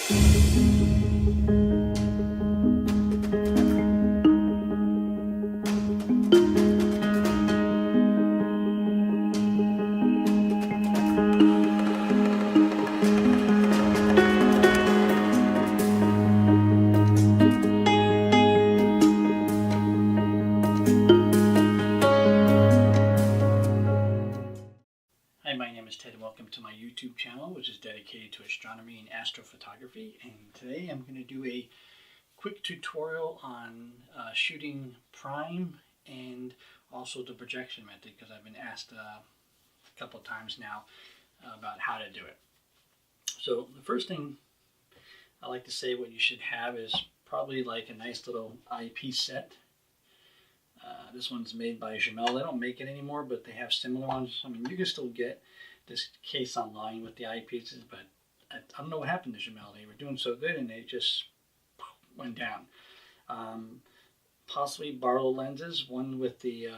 Hi, my name is Ted and welcome to my YouTube channel, which is dedicated to astronomy and astrophotography. And today I'm going to do a quick tutorial on shooting prime and also the projection method, because I've been asked a couple of times now about how to do it. So the first thing I like to say what you should have is probably like a nice little eyepiece set. This one's made by Jamel. They don't make it anymore, but they have similar ones. I mean, you can still get this case online with the eyepieces, but I don't know what happened to Jamel. They were doing so good and they just went down. Possibly borrow lenses, one with the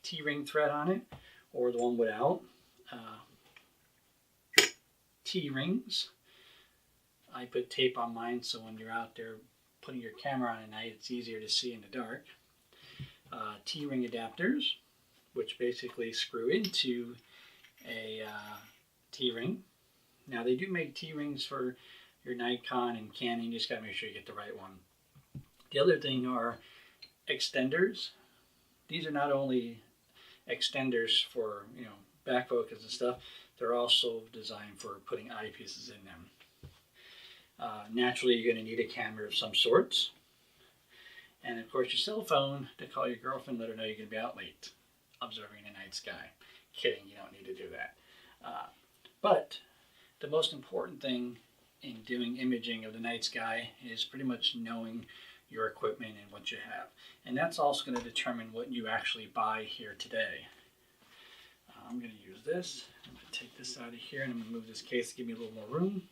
T-ring thread on it, or the one without. T-rings. I put tape on mine so when you're out there putting your camera on at night, it's easier to see in the dark. T-ring adapters, which basically screw into a T-ring. Now they do make T-rings for your Nikon and Canon. You just got to make sure you get the right one. The other thing are extenders. These are not only extenders for, you know, back focus and stuff, they're also designed for putting eyepieces in them. Naturally, you're going to need a camera of some sorts. And of course your cell phone to call your girlfriend, let her know you're going to be out late observing the night sky. Kidding, you don't need to do that. But the most important thing in doing imaging of the night sky is pretty much knowing your equipment and what you have. And that's also going to determine what you actually buy here today. I'm going to use this. I'm going to take this out of here and I'm going to move this case to give me a little more room.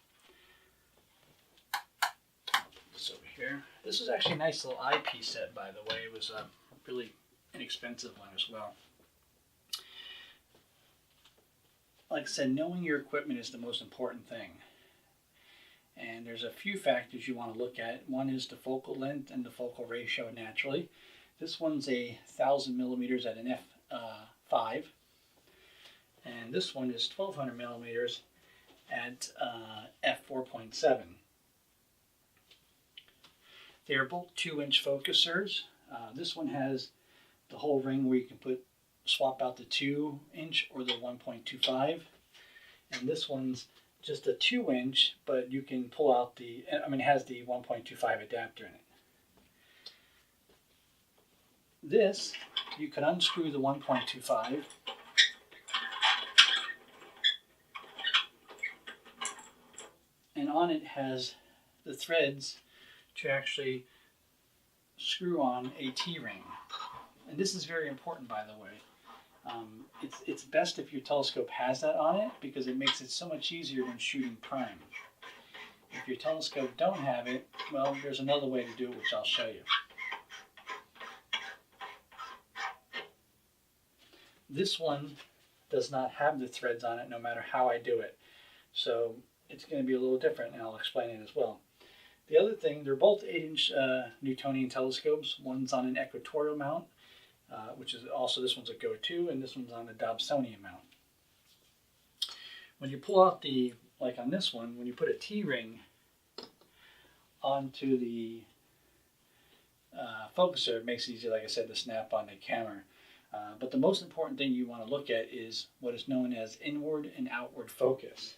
This over here. This is actually a nice little eyepiece set, by the way. It was a really inexpensive one as well. Like I said, knowing your equipment is the most important thing. And there's a few factors you want to look at. One is the focal length and the focal ratio naturally. This one's a 1000 millimeters at an f5. And this one is 1200 millimeters at f4.7. They're both 2-inch focusers. This one has the whole ring where you can swap out the 2-inch or the 1.25, and this one's just a 2-inch, but you can pull out the, it has the 1.25 adapter in it. This, you can unscrew the 1.25, and on it has the threads to actually screw on a T-ring. And this is very important, by the way. It's best if your telescope has that on it because it makes it so much easier when shooting prime. If your telescope don't have it, well, there's another way to do it, which I'll show you. This one does not have the threads on it no matter how I do it. So it's going to be a little different, and I'll explain it as well. The other thing, they're both 8-inch Newtonian telescopes. One's on an equatorial mount, which is also, this one's a Go-2, and this one's on a Dobsonian mount. When you pull out the, like on this one, when you put a T-ring onto the focuser, it makes it easy, like I said, to snap on the camera. But the most important thing you want to look at is what is known as inward and outward focus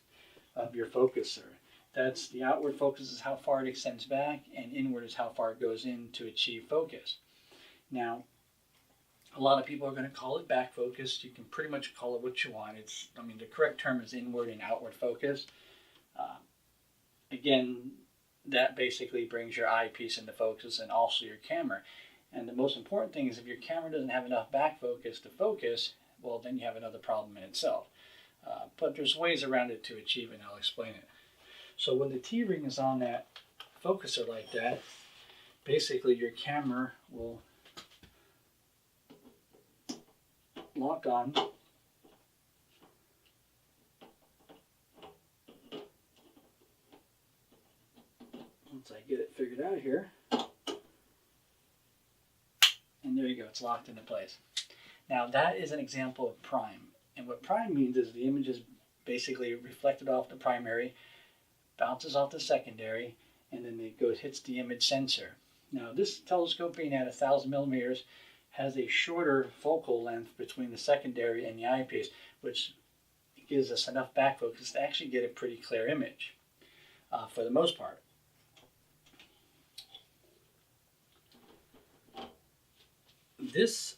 of your focuser. That's the outward focus is how far it extends back, and inward is how far it goes in to achieve focus. Now, a lot of people are going to call it back focus. You can pretty much call it what you want. The correct term is inward and outward focus. Again, that basically brings your eyepiece into focus and also your camera. And the most important thing is if your camera doesn't have enough back focus to focus, well, then you have another problem in itself. But there's ways around it to achieve it, and I'll explain it. So when the T-ring is on that focuser like that, basically your camera will lock on once I get it figured out here. And there you go, it's locked into place. Now that is an example of prime. And what prime means is the image is basically reflected off the primary, bounces off the secondary, and then it hits the image sensor. Now this telescope, being at 1,000 millimeters, has a shorter focal length between the secondary and the eyepiece, which gives us enough back focus to actually get a pretty clear image for the most part. This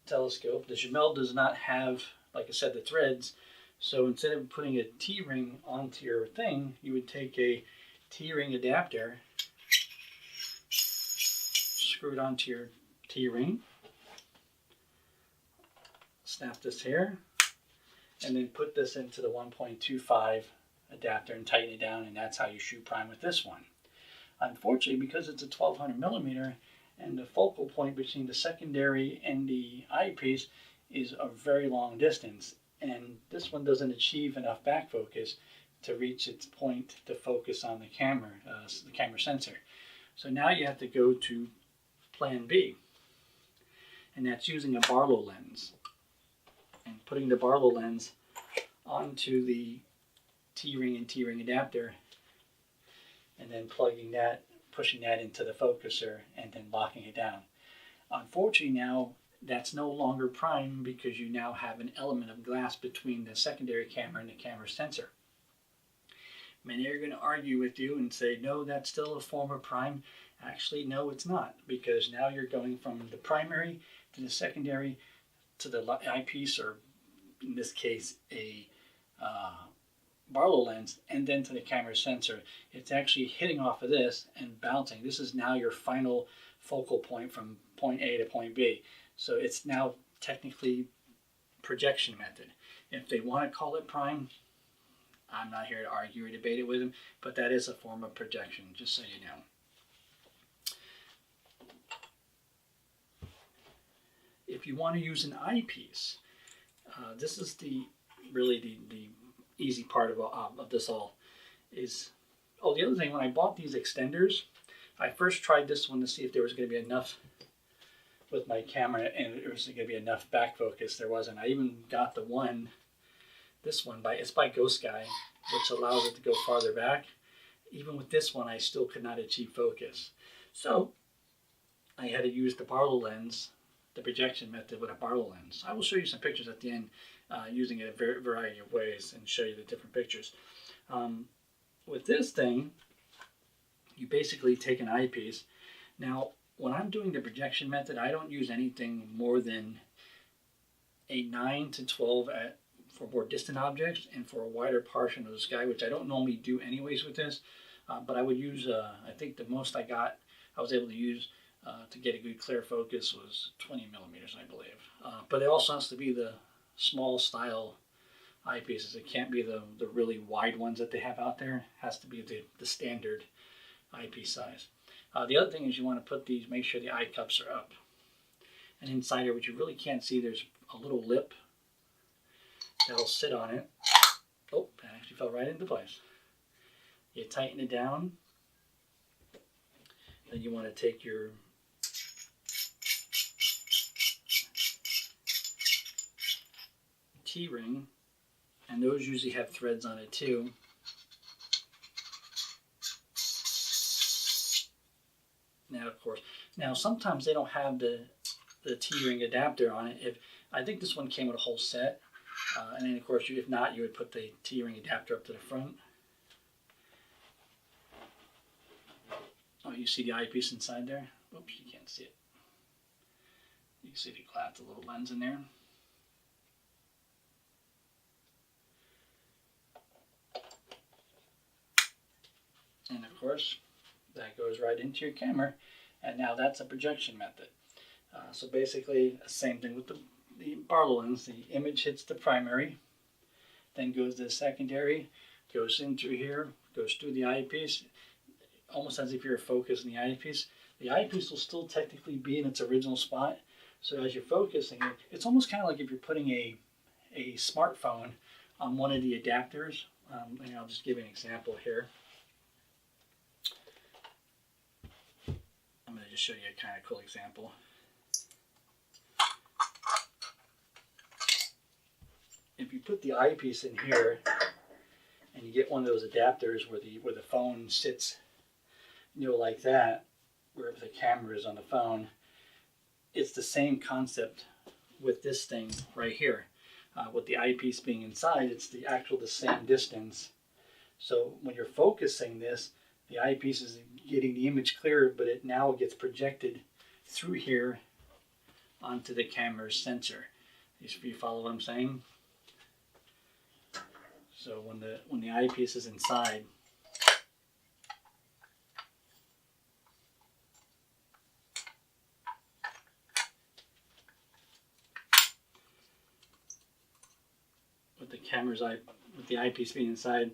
telescope, the Jamel, does not have, like I said, the threads. So instead of putting a T-ring onto your thing, you would take a T-ring adapter, screw it onto your T-ring, snap this here, and then put this into the 1.25 adapter and tighten it down, and that's how you shoot prime with this one. Unfortunately, because it's a 1200 millimeter and the focal point between the secondary and the eyepiece is a very long distance, and this one doesn't achieve enough back focus to reach its point to focus on the camera sensor. So now you have to go to plan B, and that's using a Barlow lens and putting the Barlow lens onto the T-ring and T-ring adapter, and then plugging that, pushing that into the focuser, and then locking it down. Unfortunately, now that's no longer prime because you now have an element of glass between the secondary camera and the camera sensor. Many are going to argue with you and say, no, that's still a form of prime. Actually, no, it's not, because now you're going from the primary to the secondary to the eyepiece, or in this case, a Barlow lens, and then to the camera sensor. It's actually hitting off of this and bouncing. This is now your final focal point from point A to point B. So it's now technically projection method. If they want to call it prime, I'm not here to argue or debate it with them, but that is a form of projection, just so you know. If you want to use an eyepiece, this is really the easy part of this all. Is, the other thing, when I bought these extenders, I first tried this one to see if there was going to be enough with my camera and there was going to be enough back focus. There wasn't. I even got this one it's by GoSky, which allows it to go farther back. Even with this one, I still could not achieve focus. So I had to use the Barlow lens, the projection method with a Barlow lens. I will show you some pictures at the end using it in a variety of ways and show you the different pictures. With this thing, you basically take an eyepiece. Now, when I'm doing the projection method, I don't use anything more than a 9 to 12 for more distant objects and for a wider portion of the sky, which I don't normally do anyways with this. But I would use, I think the most I was able to use to get a good clear focus was 20 millimeters, I believe. But it also has to be the small style eyepieces. It can't be the really wide ones that they have out there. It has to be the standard eyepiece size. The other thing is you want to make sure the eye cups are up. And inside here, which you really can't see, there's a little lip that'll sit on it. Oh, that actually fell right into place. You tighten it down. Then you want to take your T-ring, and those usually have threads on it too. Now sometimes they don't have the T-ring adapter on it. I think this one came with a whole set, and then of course if not, you would put the T-ring adapter up to the front. Oh, you see the eyepiece inside there? Oops, you can't see it. You can see the glass, the little lens in there. And of course, that goes right into your camera, and now that's a projection method. So basically, same thing with the Barlow lens. The image hits the primary, then goes to the secondary, goes in through here, goes through the eyepiece, almost as if you're focusing the eyepiece. The eyepiece will still technically be in its original spot. So as you're focusing it, it's almost kind of like if you're putting a smartphone on one of the adapters. And I'll just give you an example here. I'm going to just show you a kind of cool example. If you put the eyepiece in here and you get one of those adapters where the phone sits, like that, wherever the camera is on the phone, it's the same concept with this thing right here. With the eyepiece being inside, it's the same distance. So when you're focusing this, the eyepiece is getting the image clearer, but it now gets projected through here onto the camera's sensor. If you follow what I'm saying? So when the eyepiece is inside, with the eyepiece being inside,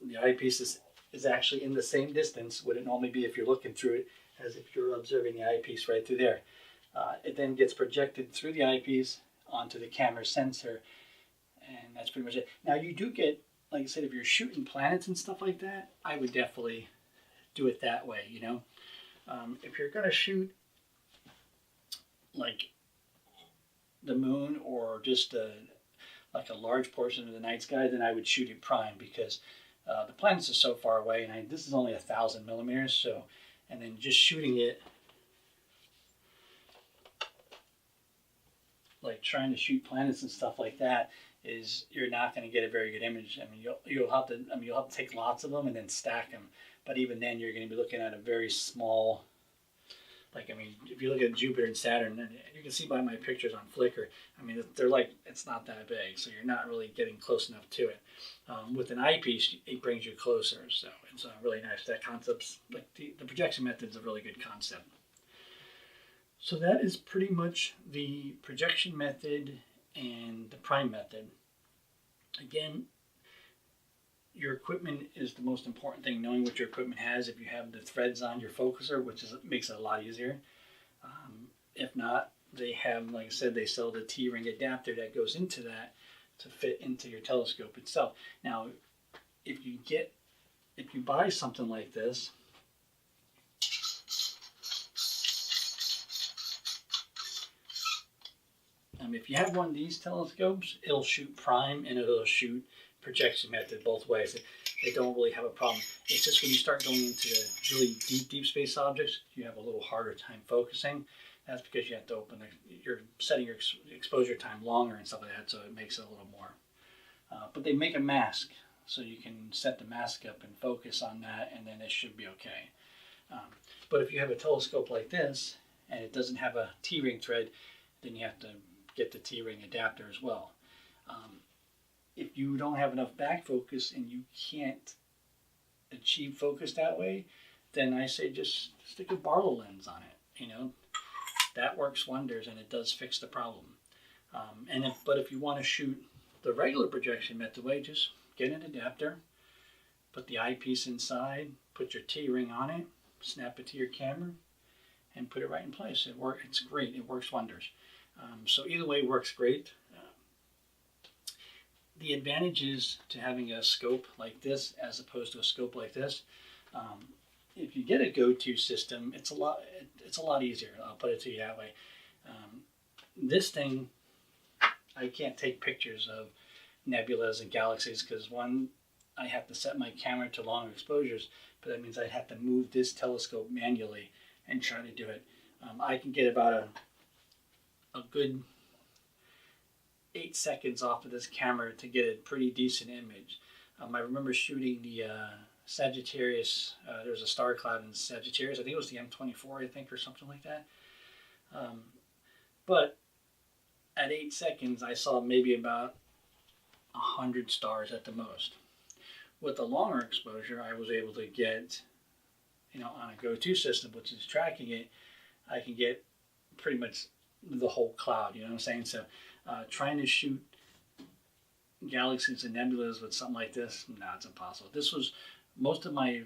the eyepiece is actually in the same distance would it normally be if you're looking through it, as if you're observing the eyepiece right through there. It then gets projected through the eyepiece onto the camera sensor, and that's pretty much it. Now you do get, like I said, if you're shooting planets and stuff like that, I would definitely do it that way, If you're going to shoot like the moon or just like a large portion of the night sky, then I would shoot it prime, because the planets are so far away, and this is only 1,000 millimeters, so, and then just shooting it, like trying to shoot planets and stuff like that, you're not going to get a very good image. I mean, you'll have to take lots of them and then stack them, but even then you're going to be looking at a very small. If you look at Jupiter and Saturn, and you can see by my pictures on Flickr, they're like, it's not that big, so you're not really getting close enough to it. With an eyepiece, it brings you closer, so it's really nice. That concept's, like the projection method is a really good concept. So that is pretty much the projection method and the prime method. Again, your equipment is the most important thing, knowing what your equipment has. If you have the threads on your focuser, makes it a lot easier. If not, they have, like I said, they sell the T-ring adapter that goes into that to fit into your telescope itself. Now, if you buy something like this, if you have one of these telescopes, it'll shoot prime and it'll shoot projection method both ways. They don't really have a problem. It's just when you start going into the really deep space objects, you have a little harder time focusing. That's because you have to you're setting your exposure time longer and stuff like that, so it makes it a little more. But they make a mask, so you can set the mask up and focus on that, and then it should be okay. But if you have a telescope like this, and it doesn't have a T-ring thread, then you have to get the T-ring adapter as well. If you don't have enough back focus and you can't achieve focus that way, then I say just stick a Barlow lens on it. That works wonders, and it does fix the problem. But if you want to shoot the regular projection method way, just get an adapter, put the eyepiece inside, put your T-ring on it, snap it to your camera, and put it right in place. It's great. It works wonders. So either way works great. The advantages to having a scope like this as opposed to a scope like this, if you get a go-to system, it's a lot easier. I'll put it to you that way. This thing, I can't take pictures of nebulas and galaxies because, one, I have to set my camera to longer exposures, but that means I'd have to move this telescope manually and try to do it. I can get about a good 8 seconds off of this camera to get a pretty decent image. I remember shooting the Sagittarius. There was a star cloud in Sagittarius. I think it was the M24, I think, or something like that. But at 8 seconds, I saw maybe about 100 stars at the most. With the longer exposure, I was able to get, on a go-to system, which is tracking it, I can get pretty much the whole cloud, you know what I'm saying? So trying to shoot galaxies and nebulas with something like this, no, it's impossible. This was most of my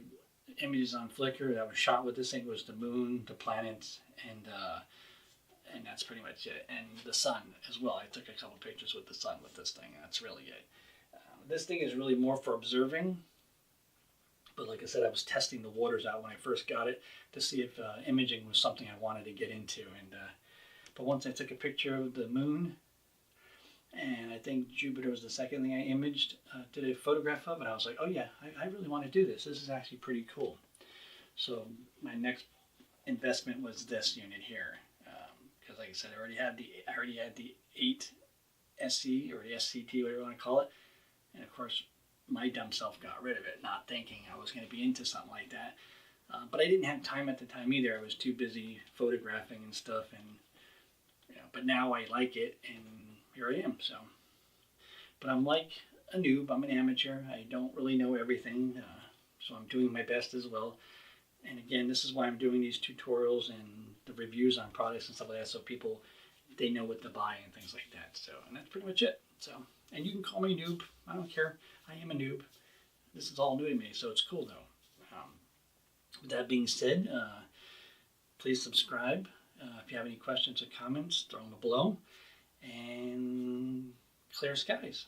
images on Flickr that was shot with this thing was the moon, the planets, and that's pretty much it. And the sun as well. I took a couple pictures with the sun with this thing, and that's really it. This thing is really more for observing, But like I said, I was testing the waters out when I first got it to see if imaging was something I wanted to get into. But once I took a picture of the moon, and I think Jupiter was the second thing I imaged, did a photograph of, and I was like, oh yeah, I really want to do this. This is actually pretty cool. So my next investment was this unit here, because like I said, I already had the 8 SC or the SCT, whatever you want to call it, and of course my dumb self got rid of it, not thinking I was going to be into something like that. But I didn't have time at the time either. I was too busy photographing and stuff, and but now I like it, and here I am. So, but I'm like a noob. I'm an amateur. I don't really know everything, so I'm doing my best as well. And again, this is why I'm doing these tutorials and the reviews on products and stuff like that, so people, they know what to buy and things like that. So, and that's pretty much it. So, and you can call me noob. I don't care. I am a noob. This is all new to me, so it's cool though. With that being said, please subscribe. If you have any questions or comments, throw them below. And clear skies.